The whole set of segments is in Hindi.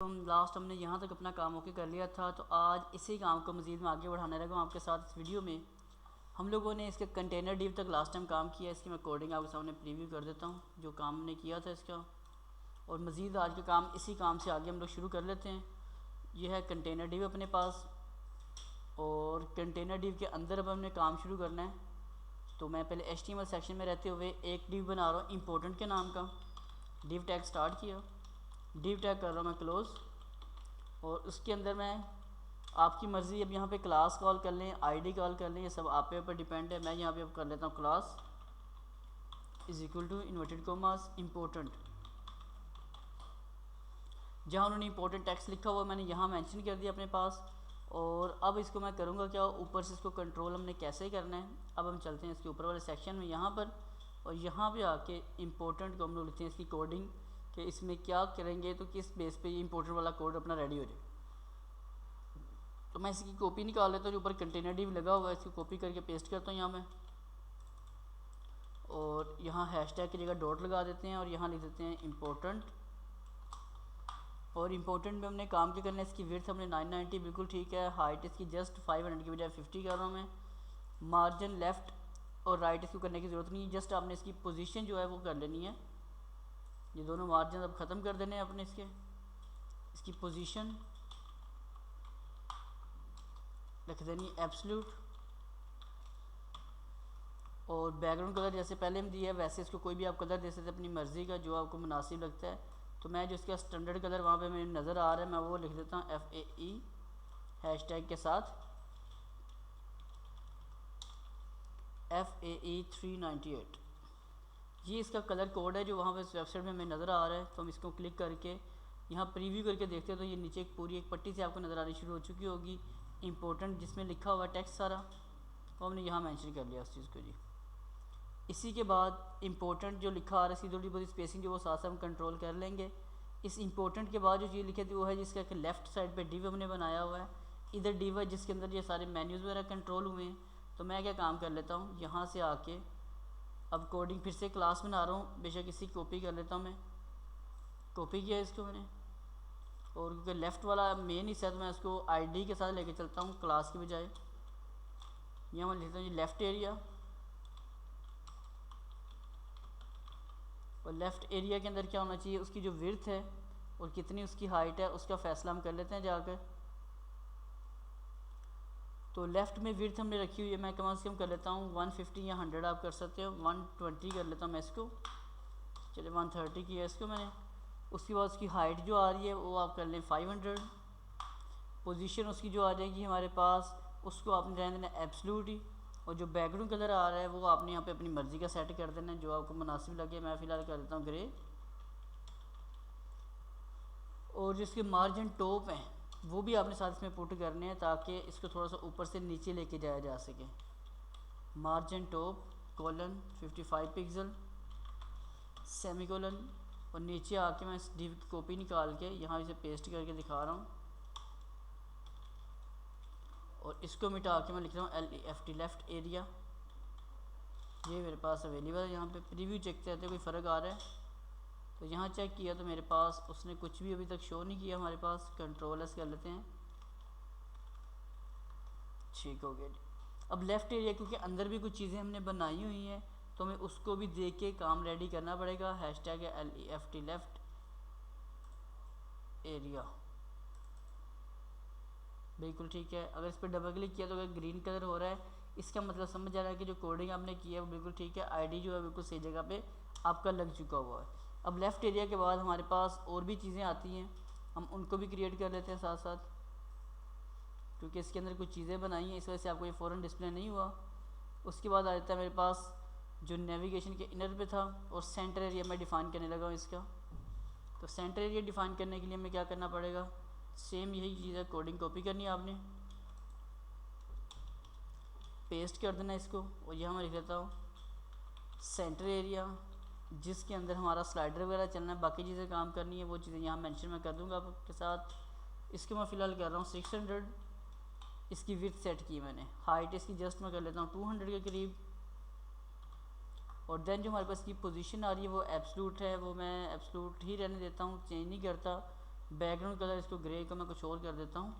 लास्ट हमने यहाँ तक अपना काम ओके कर लिया था, तो आज इसी काम को मज़ीद मैं आगे बढ़ाने लगा हूँ आपके साथ। इस वीडियो में हम लोगों ने इसके कंटेनर डिव तक लास्ट टाइम काम किया। इसकी मैं कोडिंग आपके सामने प्रीव्यू कर देता हूँ जो काम हमने किया था इसका, और मज़ीद आज के काम इसी काम से आगे हम लोग शुरू कर लेते हैं। यह है कंटेनर डिव अपने पास, और कंटेनर डिव के अंदर अब हमने काम शुरू करना है। तो मैं पहले HTML सेक्शन में रहते हुए एक डिव बना रहा हूँ इम्पोर्टेंट के नाम का। डिव टैग स्टार्ट किया, डिव टैग कर रहा हूँ मैं क्लोज़, और उसके अंदर मैं आपकी मर्ज़ी अब यहाँ पे क्लास कॉल कर लें, आईडी कॉल कर लें, ये सब आप पे ऊपर डिपेंड है। मैं यहाँ पे अब कर लेता हूँ class is equal to inverted commas important. जहाँ उन्होंने इम्पोर्टेंट टेक्स्ट लिखा हुआ मैंने यहाँ मेंशन कर दिया अपने पास। और अब इसको मैं करूँगा क्या, ऊपर से इसको कंट्रोल हमने कैसे करना है। अब हम चलते हैं इसके ऊपर वाले सेक्शन में यहाँ पर, और यहाँ पे आके इम्पोर्टेंट को हम लोग लिखते हैं इसकी कोडिंग कि इसमें क्या करेंगे, तो किस बेस पे ये इम्पोर्टेंट वाला कोड अपना रेडी हो जाए। तो मैं इसकी कॉपी निकाल लेता हूँ, जो ऊपर कंटेनर डिव लगा हुआ है इसकी कॉपी करके पेस्ट करता हूँ यहाँ में, और यहाँ हैशटैग की जगह डॉट लगा देते हैं और यहाँ लिख देते हैं इम्पोर्टेंट। और इम्पोर्टेंट में हमने काम क्या करना है, इसकी विड्थ हमने 990 बिल्कुल ठीक है। हाइट इसकी जस्ट 500 की बजाय 50 कर रहा हूँ मैं। मार्जिन लेफ़्ट और राइट इसको करने की ज़रूरत नहीं है, जस्ट आपने इसकी पोजीशन जो है वो कर लेनी है। ये दोनों मार्जिन अब ख़त्म कर देने हैं अपने इसकी पोजीशन रख देनी एब्सोल्यूट। और बैकग्राउंड कलर जैसे पहले हम दिया है वैसे इसको कोई भी आप कलर दे सकते हैं अपनी मर्ज़ी का, जो आपको मुनासिब लगता है। तो मैं जो इसका स्टैंडर्ड कलर वहाँ पे मुझे नज़र आ रहा है मैं वो लिख देता हूँ FAE हैशटैग के साथ FAE 398। ये इसका कलर कोड है जो वहाँ पे वेबसाइट में हमें नज़र आ रहा है। तो हम इसको क्लिक करके यहाँ प्रीव्यू करके देखते हैं, तो ये नीचे पूरी एक पट्टी से आपको नज़र आनी शुरू हो चुकी होगी इम्पोर्टेंट, जिसमें लिखा हुआ टेक्स्ट सारा, तो हमने यहाँ मेंशन कर लिया उस चीज़ को जी। इसी के बाद इम्पोर्टेंट जो लिखा आ रहा है इसकी थोड़ी बहुत स्पेसिंग जो वो साथ साथ हम कंट्रोल कर लेंगे। इस इम्पोर्टेंट के बाद जो चीज़ लिखी थी वो है जिसका कि लेफ़्ट साइड पे डिव हमने बनाया हुआ है, इधर डिव है जिसके अंदर ये सारे मेन्यूज़ वगैरह कंट्रोल हुए हैं। तो मैं क्या काम कर लेता हूँ, यहाँ से आके अब कोडिंग फिर से क्लास बना रहा हूँ, बेशक इसी कॉपी कर लेता हूँ मैं। कॉपी किया इसको मैंने, और क्योंकि लेफ़्ट वाला मेन हिस्सा है तो मैं उसको आईडी के साथ लेके चलता हूँ क्लास की बजाय। यहाँ मैं लिखता हूँ जी लेफ़्ट एरिया, और लेफ़्ट एरिया के अंदर क्या होना चाहिए, उसकी जो विड्थ है और कितनी उसकी हाइट है उसका फ़ैसला हम कर लेते हैं जाकर। तो लेफ़्ट में विड्थ हमने रखी हुई है, मैं कम से कम कर लेता हूँ 150 या 100 आप कर सकते हो, 120 कर लेता हूँ मैं इसको। चलिए 130 किया इसको मैंने। उसके बाद उसकी हाइट जो आ रही है वो आप कर लें 500। पोजीशन उसकी जो आ जाएगी हमारे पास उसको आपने रहने देना एब्सोल्यूट ही, और जो बैकग्राउंड कलर आ रहा है वो आपने यहाँ पे अपनी मर्ज़ी का सेट कर देना है जो आपको मुनासिब लगे। मैं फ़िलहाल कर देता हूँ ग्रे। और जिसके मार्जिन टॉप हैं वो भी आपने साथ इसमें पुट करने हैं ताकि इसको थोड़ा सा ऊपर से नीचे लेके जाया जा सके। Margin top colon 55 pixel semi colon, और नीचे आके मैं इस डिव की कॉपी निकाल के यहाँ इसे पेस्ट करके दिखा रहा हूँ, और इसको मिटा के मैं लिख रहा हूँ LEFT लेफ़्ट एरिया। ये मेरे पास अवेलेबल है, यहाँ पे प्रीव्यू चेक करते हैं कोई फ़र्क आ रहा है। तो यहाँ चेक किया तो मेरे पास उसने कुछ भी अभी तक शो नहीं किया हमारे पास। कंट्रोल एस कर लेते हैं, ठीक हो गया जी। अब लेफ़्ट एरिया क्योंकि अंदर भी कुछ चीज़ें हमने बनाई हुई हैं तो हमें उसको भी देख के काम रेडी करना पड़ेगा। हैशटैग है LEFT लेफ़्ट एरिया, बिल्कुल ठीक है। अगर इस पर डबल क्लिक किया तो अगर ग्रीन कलर हो रहा है इसका मतलब समझ आ रहा है कि जो कोडिंग आपने की है वो बिल्कुल ठीक है। आईडी जो है बिल्कुल सही जगह पे आपका लग चुका हुआ है। अब लेफ़्ट एरिया के बाद हमारे पास और भी चीज़ें आती हैं, हम उनको भी क्रिएट कर लेते हैं साथ साथ, क्योंकि इसके अंदर कुछ चीज़ें बनाई हैं इस वजह से आपको ये फ़ौरन डिस्प्ले नहीं हुआ। उसके बाद आ जाता है मेरे पास जो नेविगेशन के इनर पे था, और सेंटर एरिया मैं डिफ़ाइन करने लगा हूँ इसका। तो सेंटर एरिया डिफ़ाइन करने के लिए हमें क्या करना पड़ेगा, सेम यही चीज़ है, कोडिंग कॉपी करनी है आपने, पेस्ट कर देना इसको, और यहाँ मैं लिख देता हूँ सेंटर एरिया जिसके अंदर हमारा स्लाइडर वगैरह चलना है, बाकी चीज़ें काम करनी है वो चीज़ें यहाँ मेंशन मैं कर दूँगा आपके साथ। इसको मैं फ़िलहाल कर रहा हूँ 600। इसकी विड्थ सेट की मैंने, हाइट इसकी जस्ट मैं कर लेता हूँ 200 के करीब। और देन जो हमारे पास की पोजीशन आ रही है वो एब्सोल्यूट है, वो मैं एब्सोल्यूट ही रहने देता हूँ, चेंज नहीं करता। बैकग्राउंड कलर इसको ग्रे को मैं कुछ और कर देता हूँ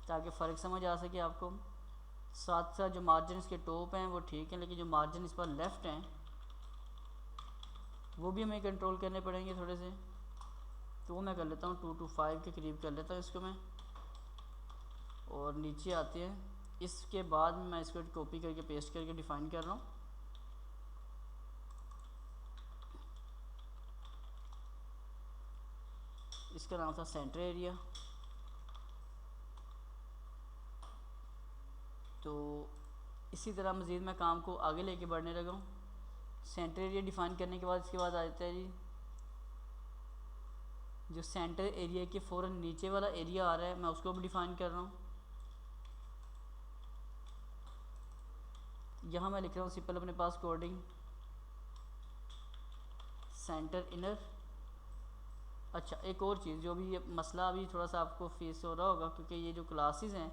ताकि फ़र्क समझ आ सके आपको। साथ साथ जो मार्जिन इसके टॉप हैं वो ठीक है, लेकिन जो मार्जिन इस पर लेफ़्ट हैं वो भी हमें कंट्रोल करने पड़ेंगे थोड़े से। तो वो मैं कर लेता हूँ 2 to 5 के करीब कर लेता हूँ इसको मैं। और नीचे आते हैं, इसके बाद मैं इसको कॉपी करके पेस्ट करके डिफ़ाइन कर रहा हूँ। इसका नाम था सेंटर एरिया। तो इसी तरह मज़ीद मैं काम को आगे लेके बढ़ने लगा हूँ। सेंटर एरिया डिफ़ाइन करने के बाद इसके बाद आ जाता है जी जो सेंटर एरिया के फ़ौरन नीचे वाला एरिया आ रहा है मैं उसको भी डिफ़ाइन कर रहा हूँ। यहाँ मैं लिख रहा हूँ सिंपल अपने पास कोडिंग सेंटर इनर। अच्छा, एक और चीज़ जो भी ये मसला अभी थोड़ा सा आपको फेस हो रहा होगा, क्योंकि ये जो क्लासेस हैं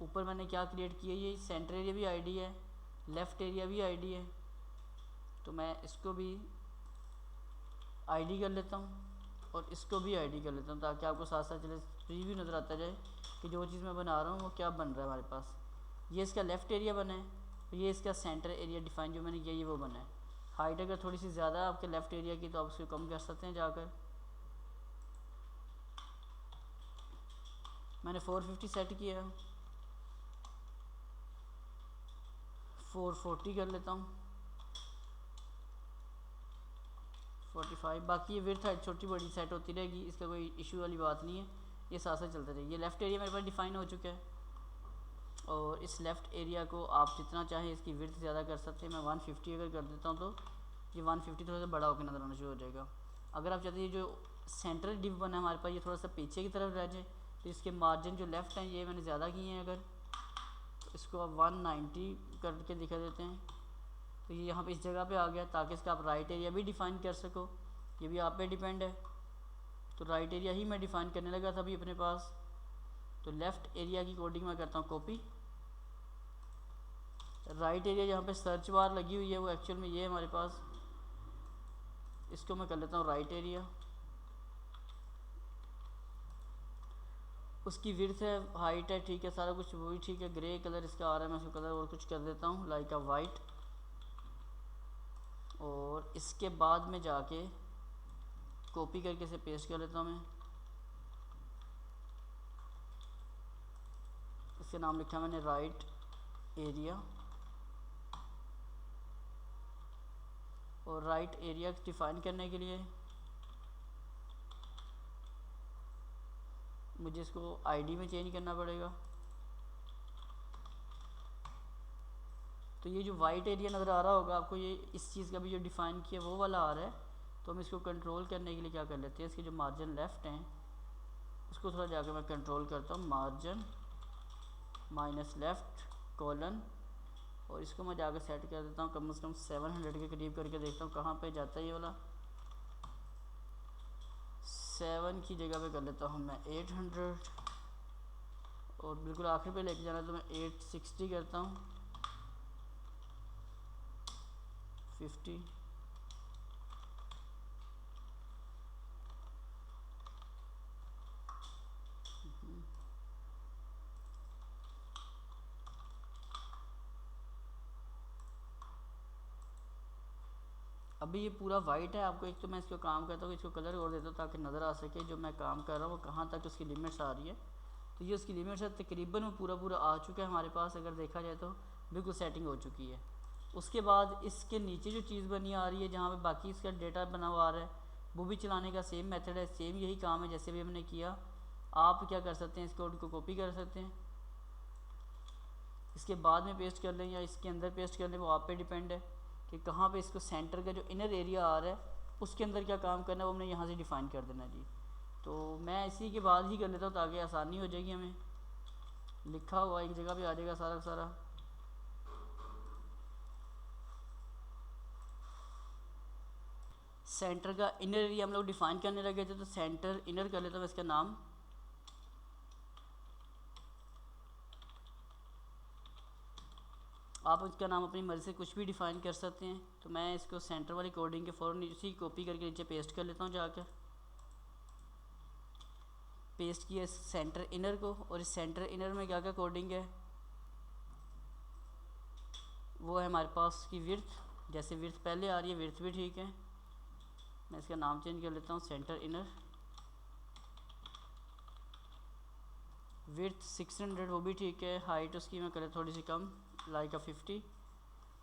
ऊपर मैंने क्या क्रिएट किया, ये सेंटर एरिया भी आईडी है, लेफ़्ट एरिया भी आईडी है। तो मैं इसको भी आईडी कर लेता हूँ और इसको भी आईडी कर लेता हूँ ताकि आपको साथ साथ चले प्रीव्यू नज़र आता जाए कि जो चीज़ मैं बना रहा हूँ वो क्या बन रहा है हमारे पास। ये इसका लेफ़्ट एरिया बना है, ये इसका सेंटर एरिया डिफ़ाइन जो मैंने किया ये वो बना है। हाइट अगर थोड़ी सी ज़्यादा है आपके लेफ़्ट एरिया की तो आप उसको कम कर सकते हैं जाकर। मैंने 450 सेट किया, 440 कर लेता हूँ, 45। बाकी ये विड्थ हाइट छोटी बड़ी सेट होती रहेगी, इसका कोई इशू वाली बात नहीं है, ये साथ साथ चलता रहेगी। ये लेफ़्ट एरिया मेरे पास डिफ़ाइन हो चुका है और इस लेफ़्ट एरिया को आप जितना चाहें इसकी विड्थ ज़्यादा कर सकते हैं। मैं 150 अगर कर देता हूँ तो ये 150 थोड़ा सा बड़ा होकर नज़र आना शुरू हो जाएगा। अगर आप चाहते हैं जो सेंट्रल डिव बना है हमारे पास ये थोड़ा सा पीछे की तरफ रह जाए तो इसके मार्जिन जो लेफ़्ट हैं ये मैंने ज़्यादा किए हैं, अगर तो इसको आप 190 करके दिखा देते हैं तो ये यहाँ पे इस जगह पे आ गया, ताकि इसका आप राइट एरिया भी डिफ़ाइन कर सको। ये भी आप पे डिपेंड है, तो राइट एरिया ही मैं डिफ़ाइन करने लगा था अभी अपने पास। तो लेफ़्ट एरिया की कोडिंग मैं करता हूँ कॉपी। राइट एरिया जहाँ पे सर्च बार लगी हुई है वो एक्चुअल में ये है हमारे पास, इसको मैं कर लेता हूँ राइट एरिया। उसकी विड्थ है, हाइट है, ठीक है, सारा कुछ वही ठीक है। ग्रे कलर इसका आ रहा है, मैं उसको कलर और कुछ कर देता हूँ लाइक अ वाइट। और इसके बाद में जाके कॉपी करके इसे पेस्ट कर लेता हूँ मैं। इसके नाम लिखा मैंने राइट एरिया। और राइट एरिया डिफ़ाइन करने के लिए मुझे इसको आईडी में चेंज करना पड़ेगा। तो ये जो वाइट एरिया नज़र आ रहा होगा आपको, ये इस चीज़ का भी जो डिफ़ाइन किया वो वाला आ रहा है। तो हम इसको कंट्रोल करने के लिए क्या कर लेते हैं, इसके जो मार्जिन लेफ़्ट हैं उसको थोड़ा जाकर मैं कंट्रोल करता हूँ, मार्जिन माइनस लेफ़्ट कोलन, और इसको मैं जाकर सेट कर देता हूँ कम से कम 700 के करीब करके देखता हूँ कहाँ पे जाता है ये वाला। 7 की जगह पे कर लेता हूँ मैं 800, और बिल्कुल आखिर पे लेके जाना तो मैं 860 करता हूँ, 50। अभी ये पूरा वाइट है, आपको एक तो मैं इसको काम करता हूँ इसको कलर और देता हूँ ताकि नज़र आ सके जो मैं काम कर रहा हूँ वो कहाँ तक उसकी लिमिट्स आ रही है। तो ये उसकी लिमिट्स है, तकरीबन वो पूरा पूरा आ चुका है हमारे पास, अगर देखा जाए तो बिल्कुल सेटिंग हो चुकी है। उसके बाद इसके नीचे जो चीज़ बनी आ रही है जहाँ पे बाकी इसका डेटा बना हुआ आ रहा है वो भी चलाने का सेम मेथड है, सेम यही काम है जैसे भी हमने किया। आप क्या कर सकते हैं, इस कोड को कॉपी कर सकते हैं, इसके बाद में पेस्ट कर लें या इसके अंदर पेस्ट कर लें, वो आप पे डिपेंड है कि कहाँ पे इसको सेंटर का जो इनर एरिया आ रहा है उसके अंदर क्या काम करना है वो हमने यहाँ से डिफ़ाइन कर देना है जी। तो मैं इसी के बाद ही कर लेता हूँ ताकि आसानी हो जाएगी, हमें लिखा हुआ एक जगह पे आ जाएगा सारा सारा। सेंटर का इनर एरिया हम लोग डिफ़ाइन करने लगे थे, तो सेंटर इनर कर लेता हूँ इसका नाम। आप इसका नाम अपनी मर्ज़ी से कुछ भी डिफ़ाइन कर सकते हैं। तो मैं इसको सेंटर वाली कोडिंग के फ़ौरन इसी कॉपी करके नीचे पेस्ट कर लेता हूँ जाकर। पेस्ट किया सेंटर इनर को, और इस सेंटर इनर में क्या क्या कोडिंग है वो है हमारे पास की विड्थ, जैसे विड्थ पहले आ रही है विड्थ भी ठीक है, मैं इसका नाम चेंज कर लेता हूँ सेंटर इनर। विड्थ 600 वो भी ठीक है, हाइट उसकी मैं करें थोड़ी सी कम लाइक 50।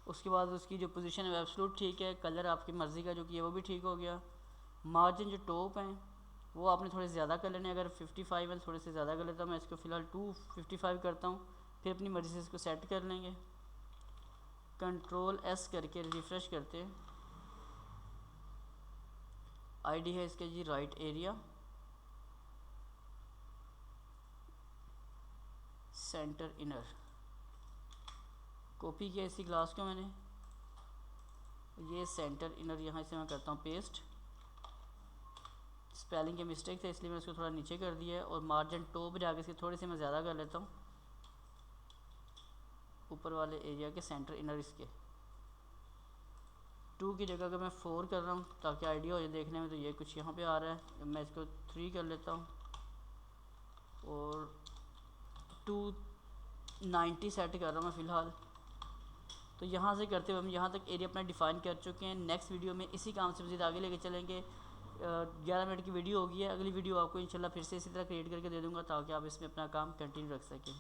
उसके बाद उसकी जो पोजीशन है एब्सोल्यूट ठीक है, कलर आपकी मर्ज़ी का जो कि है वो भी ठीक हो गया। मार्जिन जो टॉप हैं वो आपने थोड़े से ज़्यादा कर लेने, अगर 55 है थोड़े से ज़्यादा कर लेता हूँ, मैं इसको फ़िलहाल 255 करता हूँ, फिर अपनी मर्ज़ी से इसको सेट कर लेंगे। कंट्रोल एस करके रिफ़्रेश करते हैं। आईडी है इसका जी right area, centre inner, copy किया इसी क्लास को मैंने, ये सेंटर इनर यहाँ से मैं करता हूँ पेस्ट। स्पेलिंग के मिस्टेक थे इसलिए मैं इसको थोड़ा नीचे कर दिया है, और मार्जिन टॉप जाके इसके थोड़े से मैं ज़्यादा कर लेता हूँ, ऊपर वाले एरिया के सेंटर इनर इसके 2 की जगह अगर मैं 4 कर रहा हूँ ताकि आइडिया हो जाए देखने में, तो ये कुछ यहाँ पे आ रहा है, मैं इसको 3 कर लेता हूँ और 290 सेट कर रहा हूँ मैं फ़िलहाल। तो यहाँ से करते हुए हम यहाँ तक एरिया अपना डिफ़ाइन कर चुके हैं। नेक्स्ट वीडियो में इसी काम से मज़ीद आगे लेके चलेंगे। 11 मिनट की वीडियो होगी है, अगली वीडियो आपको इंशाल्लाह फिर से इसी तरह क्रिएट करके दे दूँगा ताकि आप इसमें अपना काम कंटिन्यू रख सकें।